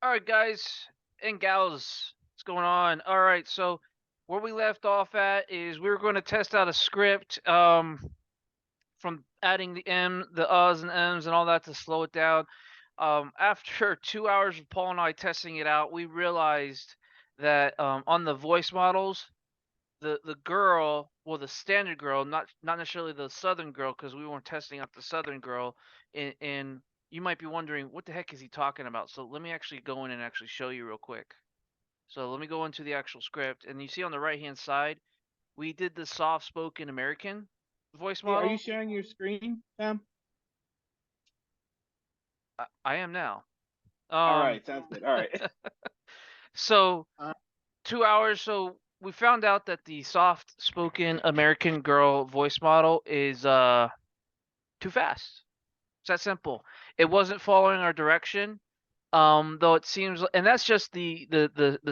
All right, guys and gals, what's going on? All right, so where we left off at is we were going to test out a script from adding the uhs and ms and all that to slow it down. After 2 hours of Paul and I testing it out, we realized that on the voice models, the girl, well, the standard girl, not necessarily the southern girl, because we weren't testing out the southern girl, and you might be wondering what the heck is he talking about. So let me actually go in and actually show you real quick. So let me go into the actual script, and you see on the right hand side, we did the soft spoken American voice Hey, are you model. sharing your screen, Sam? I am now. All Um, right, sounds good. All right. so Uh, 2 hours. So we found out that the soft spoken American girl voice model is too fast. It's that simple. It wasn't following our direction. Though it seems, and that's just the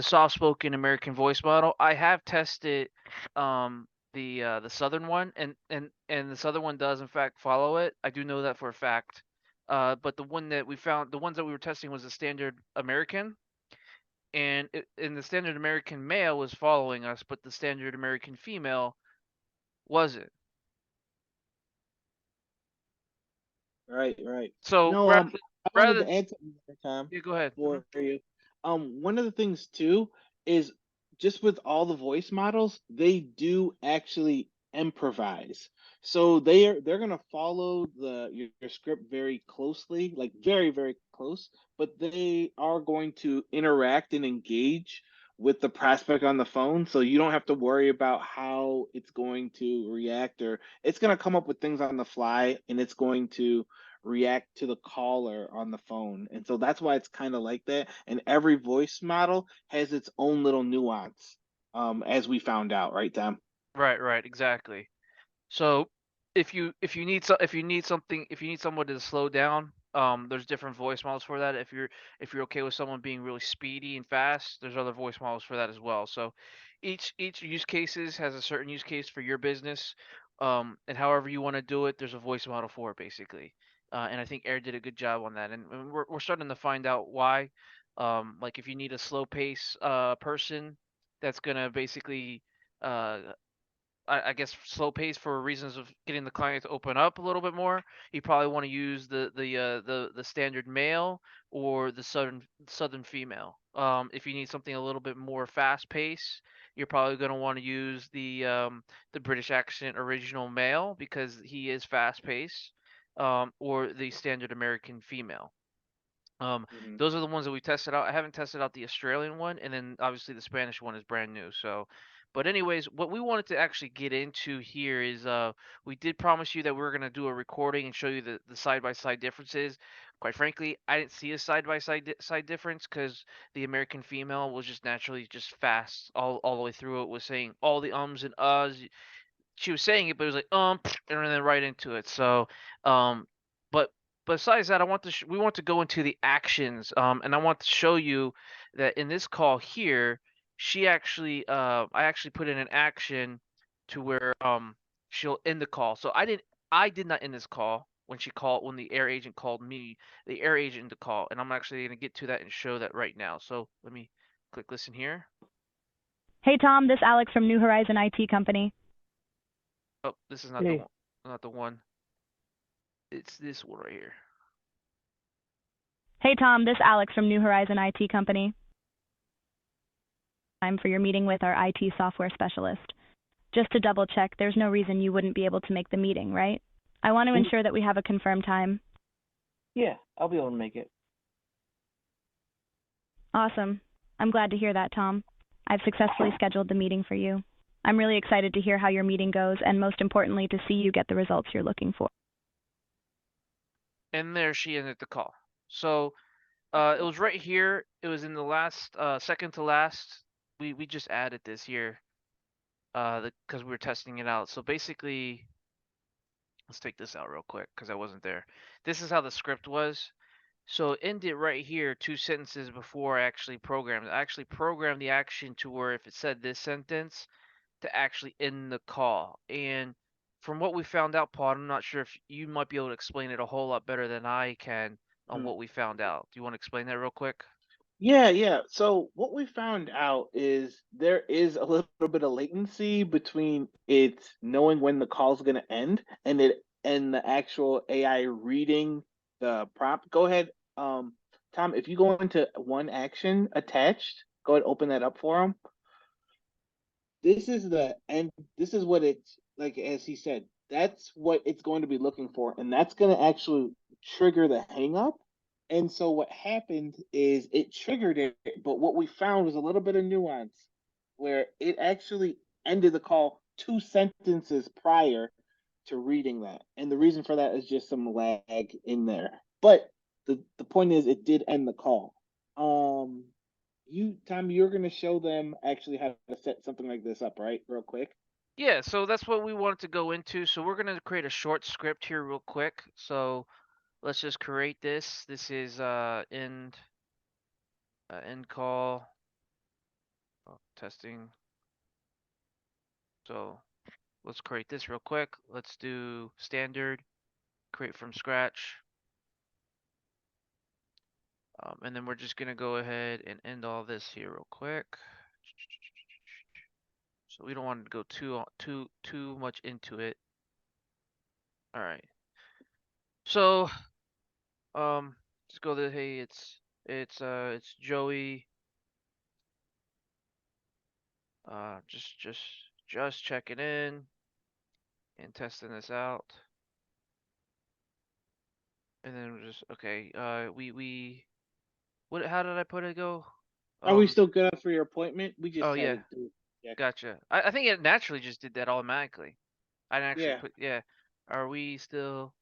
soft spoken American voice model. I have tested the southern one, and the southern one does in fact follow it. I do know that for a fact. But the one that we found, the ones that we were testing was the standard American, and the standard American male was following us, but the standard American female wasn't. right, right. So No, rather I wanted rather to add something there, Tom, yeah, go ahead. for you. One of the things too is just with all the voice models, they do actually improvise. So they're gonna follow your script very closely, like very, very close, but they are going to interact and engage with the prospect on the phone. So you don't have to worry about how it's going to react, or it's gonna come up with things on the fly and it's going to react to the caller on the phone. And so that's why it's kind of like that. And every voice model has its own little nuance, as we found out, right, Tom? Right, right, exactly. So if you need someone to slow down, there's different voice models for that. If you're okay with someone being really speedy and fast, there's other voice models for that as well. So each use cases has a certain use case for your business, and however you want to do it, there's a voice model for it basically. And I think Air did a good job on that, and we're starting to find out why. Like if you need a slow pace person that's gonna basically uh, I guess slow pace for reasons of getting the client to open up a little bit more. You probably want to use the standard male or the southern female. If you need something a little bit more fast pace, you're probably going to want to use the British accent original male because he is fast paced, or the standard American female. Um, Hmm. those are the ones that we tested out. I haven't tested out the Australian one, and then obviously the Spanish one is brand new. So, but anyways, what we wanted to actually get into here is we did promise you that we were gonna do a recording and show you the side by side differences. Quite frankly, I didn't see a side difference because the American female was just naturally just fast all the way through it, was saying all the ums and uhs. She was saying it, but it was like and then right into it. So, um, but besides that, we want to go into the actions, and I want to show you that in this call here, I actually put in an action to where she'll end the call. So I did not end this call when the air agent called me, the air agent to call, and I'm actually gonna get to that and show that right now. So let me click listen here. Hey Tom, this Alex from New Horizon IT Company. Oh, this is Hey. not the one. It's this one right here. Hey Tom, this Alex from New Horizon IT Company. Time for your meeting with our IT software specialist. Just to double check, there's no reason you wouldn't be able to make the meeting, right? I want to ensure that we have a confirmed time. Yeah, I'll be able to make it. Awesome. I'm glad to hear that, Tom. I've successfully scheduled the meeting for you. I'm really excited to hear how your meeting goes and most importantly to see you get the results you're looking for. And there she ended the call. So it was right here. It was in the last second to last. We just added this here because we were testing it out. So basically, let's take this out real quick because I wasn't there. This is how the script was. So it ended right here, two sentences before I actually programmed it. I actually programmed the action to where if it said this sentence, to actually end the call. And from what we found out, Paul, I'm not sure if you might be able to explain it a whole lot better than I can on Mhm. what we found out. Do you want to explain that real quick? Yeah. So what we found out is there is a little bit of latency between it knowing when the call's going to end and the actual AI reading the prompt. Go ahead, Tom. If you go into one action attached, go ahead open that up for him. This is the end. This is what it's like, as he said. That's what it's going to be looking for, and that's going to actually trigger the hang up. And so what happened is it triggered it, but what we found was a little bit of nuance where it actually ended the call 2 sentences prior to reading that. And the reason for that is just some lag in there. But the point is it did end the call. Um Tom, you're gonna show them actually how to set something like this up, right? Real quick. Yeah, so that's what we wanted to go into. So we're gonna create a short script here real quick. So let's just create this. This is end call testing. So let's create this real quick. Let's do standard, create from scratch. And then we're just gonna go ahead and end all this here real quick. So we don't want to go too much into it. All right. So just go to hey, it's Joey. Just checking in and testing this out. And then we're just okay. We what? How did I put it go? Are we Um. still good for your appointment? We Oh just had yeah. to do check. Gotcha. I think it naturally just did that automatically. I didn't actually Yeah, put yeah. Are we still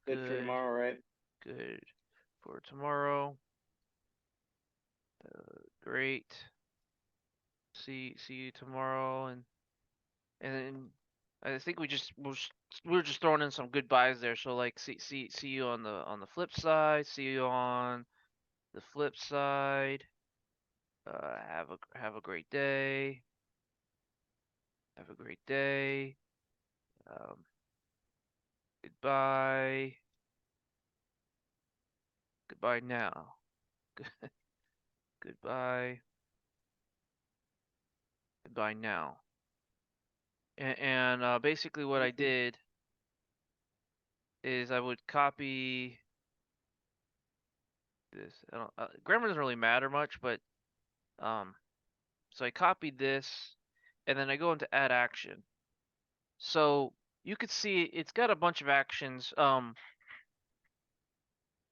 good for good? tomorrow, right? Good for tomorrow. Great. See you tomorrow and then I think we were just throwing in some goodbyes there. So like see you on the flip side. See you on the flip side. Have a great day. Have a great day. Um, goodbye. Goodbye now. Goodbye. Goodbye now. And basically what I Mhm. did is I would copy this. I don't, grammar doesn't really matter much, but um, so I copied this, and then I go into add action. So you could see it's got a bunch of actions.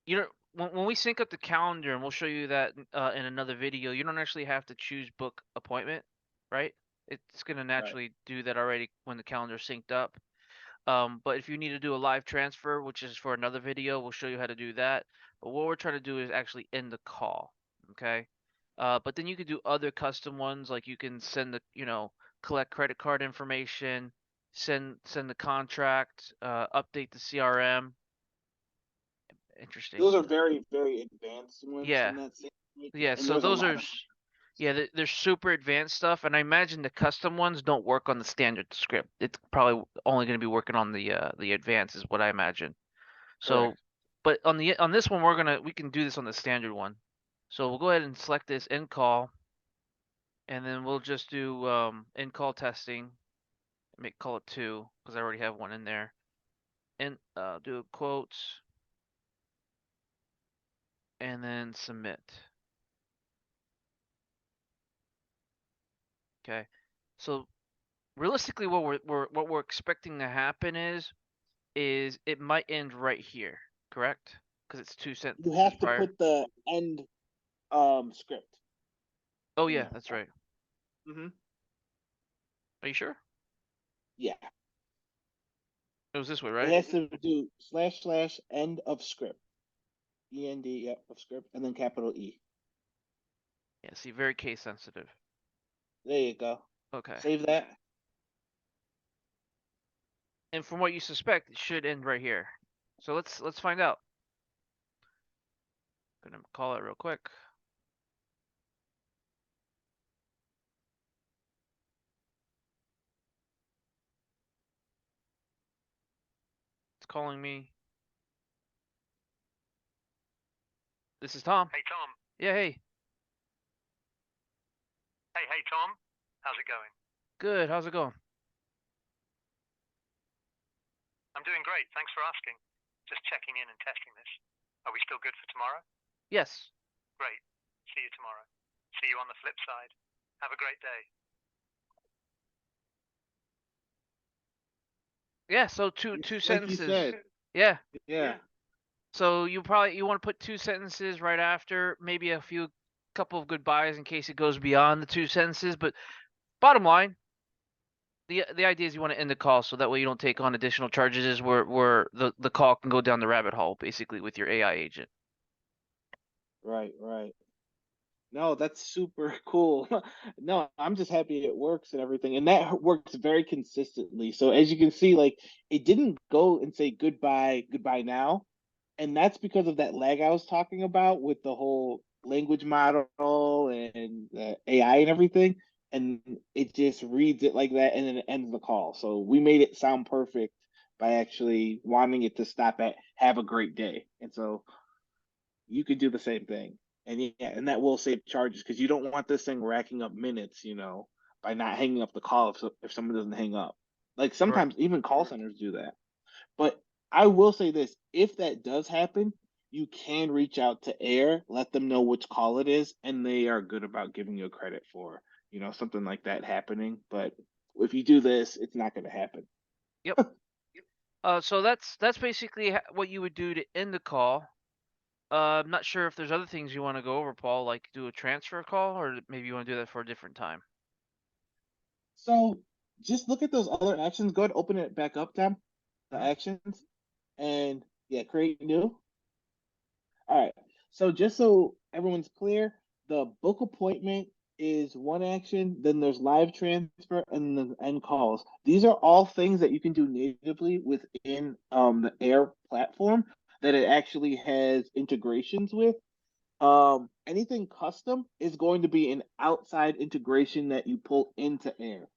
You know, when we sync up the calendar, and we'll show you that in another video, you don't actually have to choose book appointment, right? It's gonna Right. naturally do that already when the calendar's synced up. But if you need to do a live transfer, which is for another video, we'll show you how to do that. But what we're trying to do is actually end the call, okay? But then you could do other custom ones, like you can send collect credit card information, send the contract, update the CRM. Interesting. Those are very, very advanced ones Yeah, in that standpoint, yeah. and So there's a those lot are, of them. yeah, they're super advanced stuff, and I imagine the custom ones don't work on the standard script. It's probably only going to be working on the advanced, is what I imagine. So, Correct. but on this one, we can do this on the standard one. So we'll go ahead and select this end call, and then we'll just do end call testing. Make call it 2 because I already have one in there, and do quotes, and then submit. Okay. So realistically, what we're expecting to happen is it might end right here, correct? Because it's two You sentences have to prior. put the end script Oh in yeah, there. that's right. Mm-hmm. Are you sure? Yeah. It was this way, It right? has to do // end of script. END, yep, of script, and then capital E. Yeah. See, very case sensitive. There you go. Okay. Save that. And from what you suspect, it should end right here. So let's find out. Gonna call it real quick. It's calling me. This is Tom. Hey Tom, Yeah, hey. Hey, Tom. How's it going? Good. How's it going? I'm doing great. Thanks for asking. Just checking in and testing this. Are we still good for tomorrow? Yes. Great. See you tomorrow. See you on the flip side. Have a great day. Yeah. So two Like you sentences. said. Yeah. Yeah. So you want to put 2 sentences right after, maybe a couple of goodbyes in case it goes beyond the 2 sentences. But bottom line, the idea is you want to end the call so that way you don't take on additional charges where the call can go down the rabbit hole basically with your AI agent. Right, right. No, that's super cool. No, I'm just happy it works and everything. And that works very consistently. So as you can see, like it didn't go and say goodbye now. And that's because of that lag I was talking about with the whole language model and AI and everything. And it just reads it like that and then it ends the call. So we made it sound perfect by actually wanting it to stop at have a great day. And so you could do the same thing. And yeah, and that will save charges because you don't want this thing racking up minutes, by not hanging up the call if someone doesn't hang up. Like Right. sometimes even call centers do that. But I will say this, if that does happen, you can reach out to Air, let them know which call it is, and they are good about giving you a credit for, something like that happening. But if you do this, it's not going to happen. Yep. So that's basically what you would do to end the call. I'm not sure if there's other things you want to go over, Paul, like do a transfer call, or maybe you want to do that for a different time. So just look at those other actions. Go ahead, open it back up, Tom. The Mhm. actions, and yeah, create new. All right. So just so everyone's clear, the book appointment is one action, then there's live transfer and then end calls. These are all things that you can do natively within the Air platform that it actually has integrations with. Anything custom is going to be an outside integration that you pull into Air.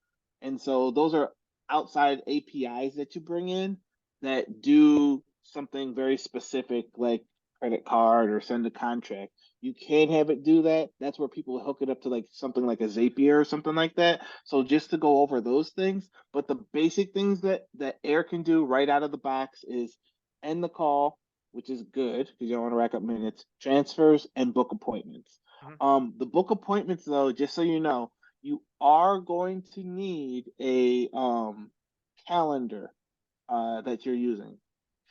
And so those are outside APIs that you bring in that do something very specific like credit card or send a contract. You can have it do that. That's where people hook it up to like something like a Zapier or something like that. So just to go over those things, but the basic things that Air can do right out of the box is end the call, which is good because you don't want to rack up minutes, transfers, and book appointments. Mhm. The book appointments, though, just so you know, you are going to need a calendar that you're using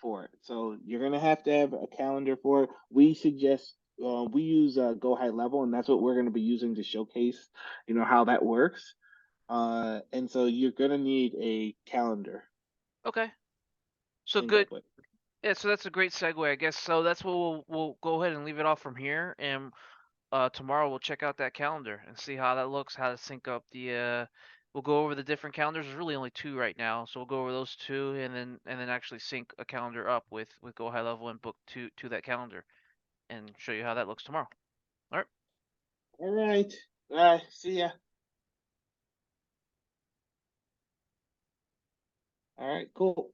for it. So you're gonna have to have a calendar for it. We suggest we use Go High Level, and that's what we're gonna be using to showcase, how that works. And so you're gonna need a calendar Okay. to So sync good. up with. Yeah. So that's a great segue, I guess. So that's what we'll go ahead and leave it off from here, and tomorrow we'll check out that calendar and see how that looks, how to sync up the. We'll go over the different calendars. There's really only two right now, so we'll go over those two, and then actually sync a calendar up with Go High Level and book to that calendar, and show you how that looks tomorrow. All right. All right. All right. See ya. All right. Cool.